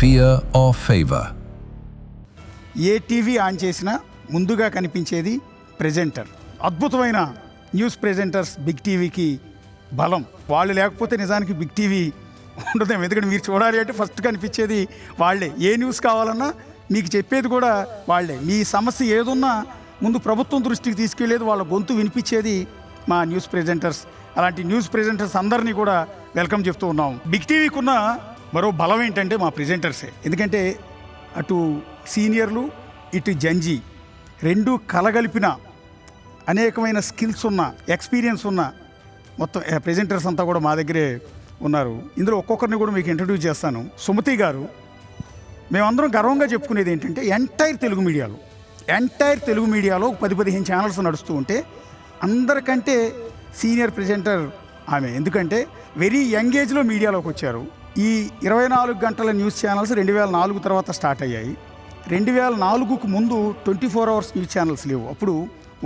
fear or favor. A TV on చేసినా ముందుగా కనిపించేది ప్రెజెంటర్. అద్భుతమైన న్యూస్ ప్రెజెంటర్స్ బిగ్ టీవీకి బలం. వాళ్ళు లేకపోతే నిజానికి బిగ్ టీవీ ఉండదేమో. ఎందుకంటే మీరు చూడాలి అంటే ఫస్ట్ కనిపించేది వాళ్ళే. ఏ న్యూస్ కావాలన్నా మీకు చెప్పేది కూడా వాళ్ళే. మీ సమస్య ఏదున్నా ముందు ప్రభుత్వం దృష్టికి తీసుకెళ్లేది, వాళ్ళ గొంతు వినిపించేది మా న్యూస్ ప్రెజెంటర్స్. అలాంటి న్యూస్ ప్రెజెంటర్స్ అందరినీ కూడా వెల్కమ్ చెప్తూ ఉన్నాం. బిగ్ టీవీకి ఉన్న మరో బలం ఏంటంటే మా ప్రెజెంటర్సే. ఎందుకంటే అటు సీనియర్లు ఇటు జంజీ రెండు కలగలిపిన అనేకమైన స్కిల్స్ ఉన్న, ఎక్స్పీరియన్స్ ఉన్న మొత్తం ప్రెజెంటర్స్ అంతా కూడా మా దగ్గరే ఉన్నారు. ఇందులో ఒక్కొక్కరిని కూడా మీకు ఇంట్రడ్యూస్ చేస్తాను. సుమతి గారు, మేమందరం గర్వంగా చెప్పుకునేది ఏంటంటే ఎంటైర్ తెలుగు మీడియాలో 10-15 ఛానల్స్ నడుస్తూ ఉంటే అందరికంటే సీనియర్ ప్రెజెంటర్ ఆమె. ఎందుకంటే వెరీ యంగ్ ఏజ్లో మీడియాలోకి వచ్చారు. ఈ 24 గంటల న్యూస్ ఛానల్స్ 2004 తర్వాత స్టార్ట్ అయ్యాయి. 2004కు ముందు 24 అవర్స్ న్యూస్ ఛానల్స్ లేవు. అప్పుడు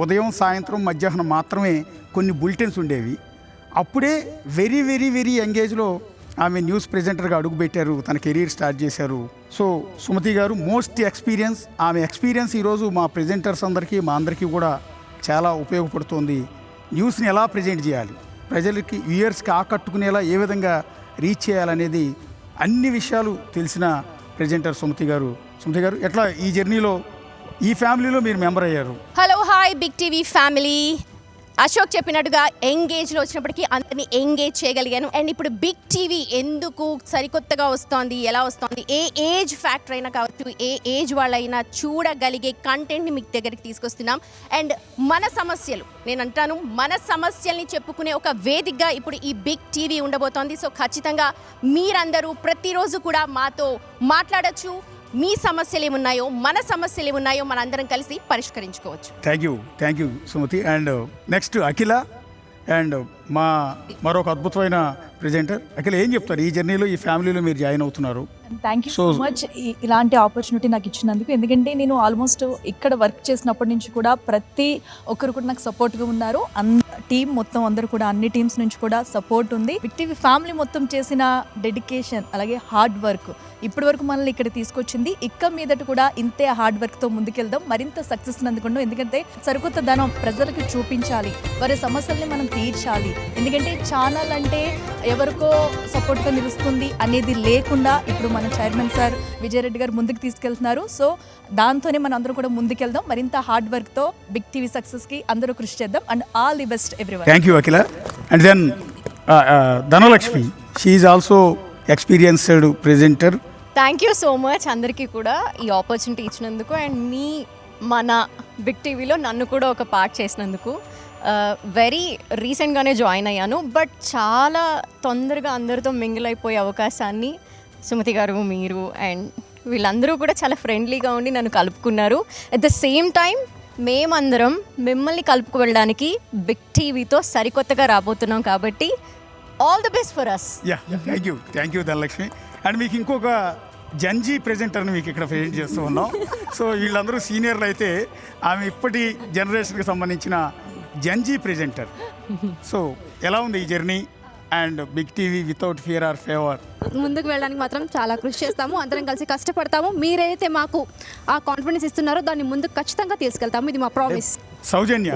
ఉదయం, సాయంత్రం, మధ్యాహ్నం మాత్రమే కొన్ని బులెటిన్స్ ఉండేవి. అప్పుడే వెరీ వెరీ వెరీ యంగ్ ఏజ్లో ఆమె న్యూస్ ప్రెజెంటర్గా అడుగుపెట్టారు, తన కెరీర్ స్టార్ట్ చేశారు. సో సుమతి గారు మోస్ట్ ఎక్స్పీరియన్స్. ఆమె ఎక్స్పీరియన్స్ ఈరోజు మా ప్రెజెంటర్స్ అందరికీ, మా అందరికీ కూడా చాలా ఉపయోగపడుతుంది. న్యూస్ని ఎలా ప్రజెంట్ చేయాలి, ప్రజలకి వ్యూయర్స్కి ఆకట్టుకునేలా ఏ విధంగా రీచ్ చేయాలనేది అన్ని విషయాలు తెలిసిన ప్రెజెంటర్ సుమతి గారు. సుమతి గారు, ఎట్లా ఈ జర్నీలో, ఈ ఫ్యామిలీలో మీరు మెంబర్ అయ్యారు? Hello, hi big TV family. Ashok చెప్పినట్టుగా ఎంగేజ్లో వచ్చినప్పటికీ అందరినీ ఎంగేజ్ చేయగలిగాను. అండ్ ఇప్పుడు బిగ్ టీవీ ఎందుకు సరికొత్తగా వస్తోంది, ఎలా వస్తోంది, ఏ ఏజ్ ఫ్యాక్టర్ అయినా కావచ్చు, ఏ ఏజ్ వాళ్ళైనా చూడగలిగే కంటెంట్ని మీకు దగ్గరికి తీసుకొస్తున్నాం. అండ్ మన సమస్యలు, నేను అంటాను మన సమస్యల్ని చెప్పుకునే ఒక వేదికగా ఇప్పుడు ఈ బిగ్ టీవీ ఉండబోతోంది. సో ఖచ్చితంగా మీరందరూ ప్రతిరోజు కూడా మాతో మాట్లాడచ్చు. మీ సమస్యలు ఏమున్నాయో, మన సమస్యలు ఏమున్నాయో మనందరం కలిసి పరిష్కరించుకోవచ్చు. Thank you Sumathi. And next Akhila, and మా మరొక అద్భుతమైన ప్రెజెంటర్. అఖిల, ఏం చెప్తారు ఈ జర్నీలో, ఈ ఫ్యామిలీలో మీరు జాయిన్ అవుతున్నారు? థ్యాంక్ యూ సో మచ్ ఇలాంటి ఆపర్చునిటీ నాకు ఇచ్చినందుకు. ఎందుకంటే నేను ఆల్మోస్ట్ ఇక్కడ వర్క్ చేసినప్పటి నుంచి కూడా ప్రతి ఒక్కరు కూడా నాకు సపోర్ట్గా ఉన్నారు. టీం మొత్తం అందరూ కూడా, అన్ని టీమ్స్ నుంచి కూడా సపోర్ట్ ఉంది. బిగ్ టీవీ ఫ్యామిలీ మొత్తం చేసిన డెడికేషన్, అలాగే హార్డ్ వర్క్ ఇప్పటి వరకు మనల్ని ఇక్కడ తీసుకొచ్చింది. ఇక్క మీదట కూడా ఇంతే హార్డ్ వర్క్తో ముందుకెళ్దాం, మరింత సక్సెస్ అందుకుందాం. ఎందుకంటే సరికొత్త ధనం ప్రజలకు చూపించాలి, వారి సమస్యల్ని మనం తీర్చాలి. ఎందుకంటే ఛానల్ అంటే ఎవరికో సపోర్ట్గా నిలుస్తుంది అనేది లేకుండా ఇప్పుడు మన చైర్మన్ సార్ విజయరెడ్డి గారు ముందుకు తీసుకెళ్తున్నారు. సో దాంతోనే మనం అందరూ కూడా ముందుకెళ్దాం. మరింత హార్డ్ వర్క్తో బిగ్ టీవీ సక్సెస్కి అందరూ కృషి చేద్దాం. And all the best everyone. Thank you Akhila. And then Dhanalakshmi, she is also experienced presenter. Thank you so much అందరికీ కూడా ఈ ఆపర్చునిటీ ఇచ్చినందుకు, అండ్ మన బిగ్ టీవీలో నన్ను కూడా ఒక పార్ట్ చేసినందుకు. వెరీ రీసెంట్గానే జాయిన్ అయ్యాను, బట్ చాలా తొందరగా అందరితో మింగిల్ అయిపోయే అవకాశాన్ని సుమతి గారు, మీరు అండ్ వీళ్ళందరూ కూడా చాలా ఫ్రెండ్లీగా ఉండి నన్ను కలుపుకున్నారు. అట్ ద సేమ్ టైం మేమందరం మిమ్మల్ని కలుపుకు బిగ్ టీవీతో సరికొత్తగా రాబోతున్నాం. కాబట్టి all the best for us. Thank you Dhanalakshmi. And మీకు ఇంకొక జంజీ ప్రెజెంటర్ని మీకు ఇక్కడ ప్రజెంట్ చేస్తూ ఉన్నాం. సో వీళ్ళందరూ సీనియర్లు అయితే ఆమె ఇప్పటి జనరేషన్కి సంబంధించిన జంజీ ప్రెజెంటర్. సో ఎలా ఉంది ఈ journey and big TV without fear or favour? ముందుకు వెళ్ళడానికి మాత్రం చాలా కృషి చేస్తాము, అందరం కలిసి కష్టపడతాము. మీరైతే మాకు ఆ కాన్ఫిడెన్స్ ఇస్తున్నారో దాన్ని ముందుకు ఖచ్చితంగా తీసుకెళ్తాము, ఇది మా ప్రామిస్. సౌజన్య,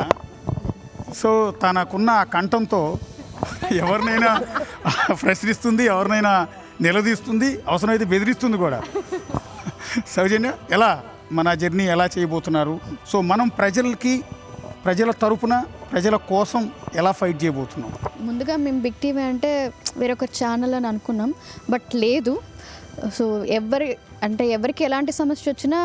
సో తనకున్న కంఠంతో ఎవరినైనా ప్రశ్నిస్తుంది, ఎవరినైనా నిలదీస్తుంది, అవసరమైతే బెదిరిస్తుంది కూడా. సౌజన్య, ఎలా మన జర్నీ ఎలా చేయబోతున్నారు? సో మనం ప్రజల తరపున, ప్రజల కోసం ఎలా ఫైట్ చేయబోతున్నాం? ముందుగా మేము బిగ్ టీవీ అంటే వేరొక ఛానల్ అని అనుకున్నాం, బట్ లేదు. సో ఎవరికి ఎలాంటి సమస్య వచ్చినా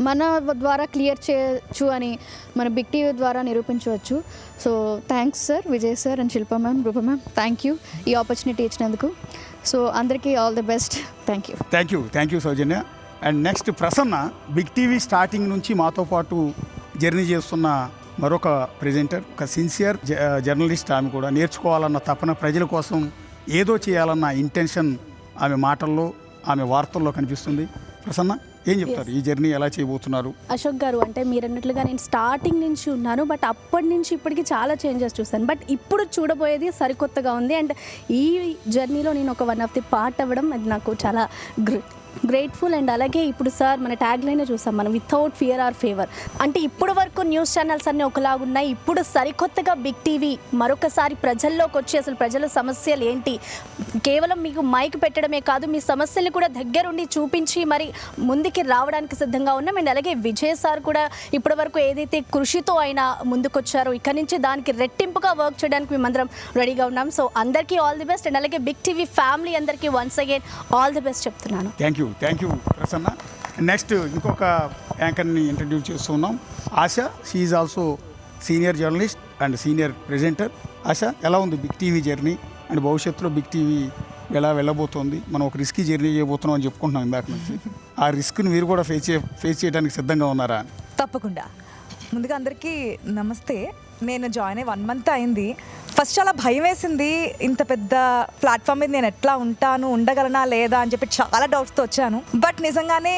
మన ద్వారా క్లియర్ చేయొచ్చు అని మన బిగ్ టీవీ ద్వారా నిరూపించవచ్చు. So thanks sir, Vijay sir and Shilpa ma'am, Roopa ma'am, thank you ఈ ఆపర్చునిటీ ఇచ్చినందుకు. సో అందరికీ all the best. Thank you Soujanya. And next Prasanna, big TV starting నుంచి మాతో పాటు జర్నీ చేస్తున్న మరొక ప్రెజెంటర్, ఒక సిన్సియర్ జర్నలిస్ట్. ఆమె కూడా నేర్చుకోవాలన్న తపన, ప్రజల కోసం ఏదో చేయాలన్న ఇంటెన్షన్ ఆమె మాటల్లో, ఆమె వార్తల్లో కనిపిస్తుంది. ప్రసన్న, ఏం చెప్తారు? ఈ జర్నీ ఎలా చేయబోతున్నారు? అశోక్ గారు, అంటే మీరు అన్నట్లుగా నేను స్టార్టింగ్ నుంచి ఉన్నాను, బట్ అప్పటి నుంచి ఇప్పటికి చాలా చేంజెస్ చూస్తాను. బట్ ఇప్పుడు చూడబోయేది సరికొత్తగా ఉంది. అండ్ ఈ జర్నీలో నేను ఒక వన్ ఆఫ్ ది పార్ట్ అవ్వడం అది నాకు చాలా గ్రేట్ఫుల్. అండ్ అలాగే ఇప్పుడు సార్ మన ట్యాగ్ లైన్ చూసాం మనం, వితౌట్ ఫియర్ ఆర్ ఫేవర్. అంటే ఇప్పుడు వరకు న్యూస్ ఛానల్స్ అన్నీ ఒకలాగున్నాయి, ఇప్పుడు సరికొత్తగా బిగ్ టీవీ మరొకసారి ప్రజల్లోకి వచ్చి అసలు ప్రజల సమస్యలు ఏంటి, కేవలం మీకు మైక్ పెట్టడమే కాదు మీ సమస్యల్ని కూడా దగ్గరుండి చూపించి మరి ముందుకి రావడానికి సిద్ధంగా ఉన్నాం. అండ్ అలాగే విజయ్ సార్ కూడా ఇప్పటి వరకు ఏదైతే కృషితో ఆయన ముందుకొచ్చారో ఇక్కడి నుంచి దానికి రెట్టింపుగా వర్క్ చేయడానికి మేమందరం రెడీగా ఉన్నాం. సో అందరికీ ఆల్ ది బెస్ట్. అండ్ అలాగే బిగ్ టీవీ ఫ్యామిలీ అందరికీ once again all the best చెప్తున్నాను. Thank you Prasanna. నెక్స్ట్ ఇంకొక యాంకర్ని ఇంట్రడ్యూస్ చేస్తున్నాం, Asha. She is also senior journalist and senior presenter. Asha, ఎలా ఉంది బిగ్ టీవీ జర్నీ అండ్ భవిష్యత్తులో బిగ్ టీవీ ఎలా వెళ్ళబోతోంది? మనం ఒక రిస్కీ జర్నీ చేయబోతున్నాం అని చెప్పుకుంటున్నాం ఇందాక నుంచి. ఆ రిస్క్ని మీరు కూడా ఫేస్ చేయడానికి సిద్ధంగా ఉన్నారా? తప్పకుండా. ముందుగా అందరికీ నమస్తే. నేను జాయిన్ అయ్యి 1 month అయింది. ఫస్ట్ చాలా భయం వేసింది, ఇంత పెద్ద ప్లాట్ఫామ్ మీద నేను ఎట్లా ఉండగలనా లేదా అని చెప్పి చాలా డౌట్స్తో వచ్చాను. బట్ నిజంగానే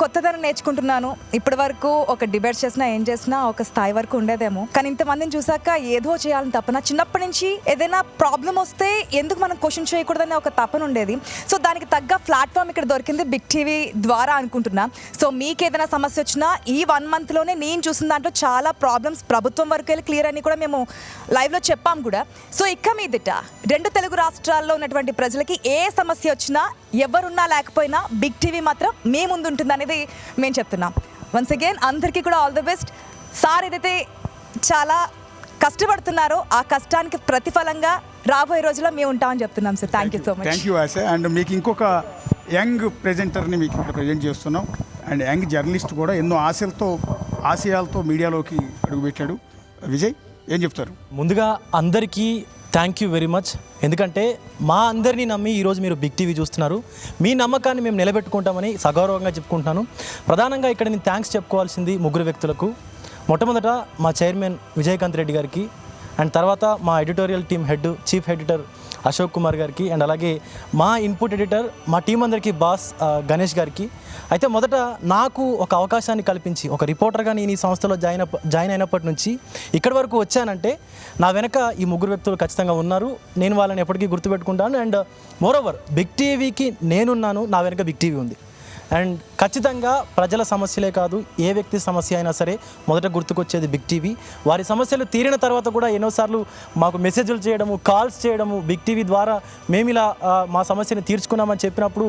కొత్తదనం నేర్చుకుంటున్నాను. ఇప్పటి వరకు ఒక డిబేట్స్ చేసినా ఏం చేసినా ఒక స్థాయి వరకు ఉండేదేమో, కానీ ఇంతమందిని చూసాక ఏదో చేయాలని తపన. చిన్నప్పటి నుంచి ఏదైనా ప్రాబ్లం వస్తే ఎందుకు మనం క్వశ్చన్ చేయకూడదనే ఒక తపన ఉండేది. సో దానికి తగ్గ ప్లాట్ఫామ్ ఇక్కడ దొరికింది బిగ్ టీవీ ద్వారా అనుకుంటున్నా. సో మీకు ఏదైనా సమస్య వచ్చినా ఈ 1 monthలోనే నేను చూసిన దాంట్లో చాలా ప్రాబ్లమ్స్ ప్రభుత్వం వరకు వెళ్ళి క్లియర్ అని కూడా మేము లైవ్లో చెప్పాం కూడా. సో ఇక మీదట 2 తెలుగు రాష్ట్రాల్లో ఉన్నటువంటి ప్రజలకి ఏ సమస్య వచ్చినా ఎవరున్నా లేకపోయినా బిగ్ టీవీ మాత్రం మీ ముందు ఉంటుంది అనేది మేము చెప్తున్నాం. వన్స్ అగైన్ అందరికీ కూడా ఆల్ ది బెస్ట్. సార్ ఏదైతే చాలా కష్టపడుతున్నారో ఆ కష్టానికి ప్రతిఫలంగా రాబోయే రోజుల్లో మేము ఉంటామని చెప్తున్నాం sir. Thank you so much. Thank you Asha. And మీకు ఇంకొక యంగ్ ప్రెజెంటర్ని మీకు ఇక్కడ ప్రజెంట్ చేస్తున్నాం. అండ్ యంగ్ జర్నలిస్ట్ కూడా ఎన్నో ఆశయాలతో మీడియాలోకి అడుగుపెట్టాడు. విజయ్, ఏం చెప్తారు? ముందుగా అందరికీ థ్యాంక్ యూ వెరీ మచ్. ఎందుకంటే మా అందరినీ నమ్మి ఈరోజు మీరు బిగ్ టీవీ చూస్తున్నారు. మీ నమ్మకాన్ని మేము నిలబెట్టుకుంటామని సగౌరవంగా చెప్పుకుంటున్నాను. ప్రధానంగా ఇక్కడ నేను థ్యాంక్స్ చెప్పుకోవాల్సింది 3 వ్యక్తులకు. మొట్టమొదట మా చైర్మన్ విజయకాంత్ రెడ్డి గారికి, అండ్ తర్వాత మా editorial team head chief editor Ashok Kumar గారికి, అండ్ అలాగే మా ఇన్పుట్ ఎడిటర్ మా టీం అందరికీ బాస్ గణేష్ గారికి. అయితే మొదట నాకు ఒక అవకాశాన్ని కల్పించి ఒక రిపోర్టర్గా నేను ఈ సంస్థలో జాయిన్ అయినప్పటి నుంచి ఇక్కడి వరకు వచ్చానంటే నా వెనక ఈ 3 వ్యక్తులు ఖచ్చితంగా ఉన్నారు. నేను వాళ్ళని ఎప్పటికీ గుర్తుపెట్టుకుంటాను. అండ్ మోరోవర్ బిగ్ టీవీకి నేనున్నాను, నా వెనక బిగ్ టీవీ ఉంది. అండ్ ఖచ్చితంగా ప్రజల సమస్యలే కాదు, ఏ వ్యక్తి సమస్య అయినా సరే మొదట గుర్తుకొచ్చేది బిగ్ టీవీ. వారి సమస్యలు తీరిన తర్వాత కూడా ఎన్నోసార్లు మాకు మెసేజ్లు చేయడము, కాల్స్ చేయడము, బిగ్ టీవీ ద్వారా మేము ఇలా మా సమస్యని తీర్చుకున్నామని చెప్పినప్పుడు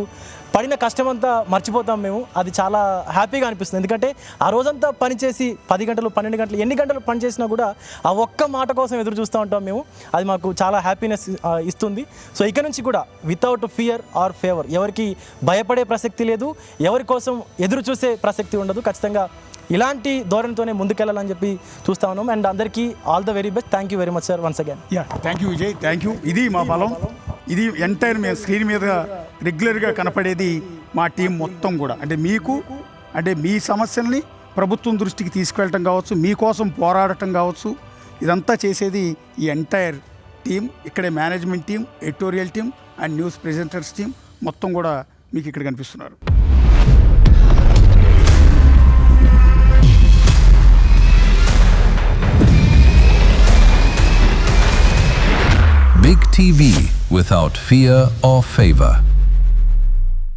పడిన కష్టమంతా మర్చిపోతాం మేము. అది చాలా హ్యాపీగా అనిపిస్తుంది. ఎందుకంటే ఆ రోజంతా పనిచేసి 10 గంటలు 12 గంటలు ఎన్ని గంటలు పనిచేసినా కూడా ఆ ఒక్క మాట కోసం ఎదురు చూస్తూ ఉంటాం మేము. అది మాకు చాలా హ్యాపీనెస్ ఇస్తుంది. సో ఇక నుంచి కూడా వితౌట్ ఫియర్ ఆర్ ఫేవర్, ఎవరికి భయపడే ప్రసక్తి లేదు, ఎవరి కోసం ఎదురు చూసే ప్రసక్తి ఉండదు. ఖచ్చితంగా ఇలాంటి ధోరణితోనే ముందుకెళ్ళాలని చెప్పి చూస్తా ఉన్నాం. అండ్ అందరికీ all the very best. Thank you very much sir once again. Thank you Vijay, thank you. ఇది మా బలం. ఇది ఎంటైర్ మేము స్క్రీన్ మీద రెగ్యులర్గా కనపడేది మా టీం మొత్తం కూడా. అంటే మీకు అంటే మీ సమస్యల్ని ప్రభుత్వం దృష్టికి తీసుకెళ్ళటం కావచ్చు, మీకోసం పోరాడటం కావచ్చు, ఇదంతా చేసేది ఈ ఎంటైర్ టీం. ఇక్కడే management team, editorial team and news presenters team మొత్తం కూడా మీకు ఇక్కడ కనిపిస్తున్నారు. Big TV without fear or favor.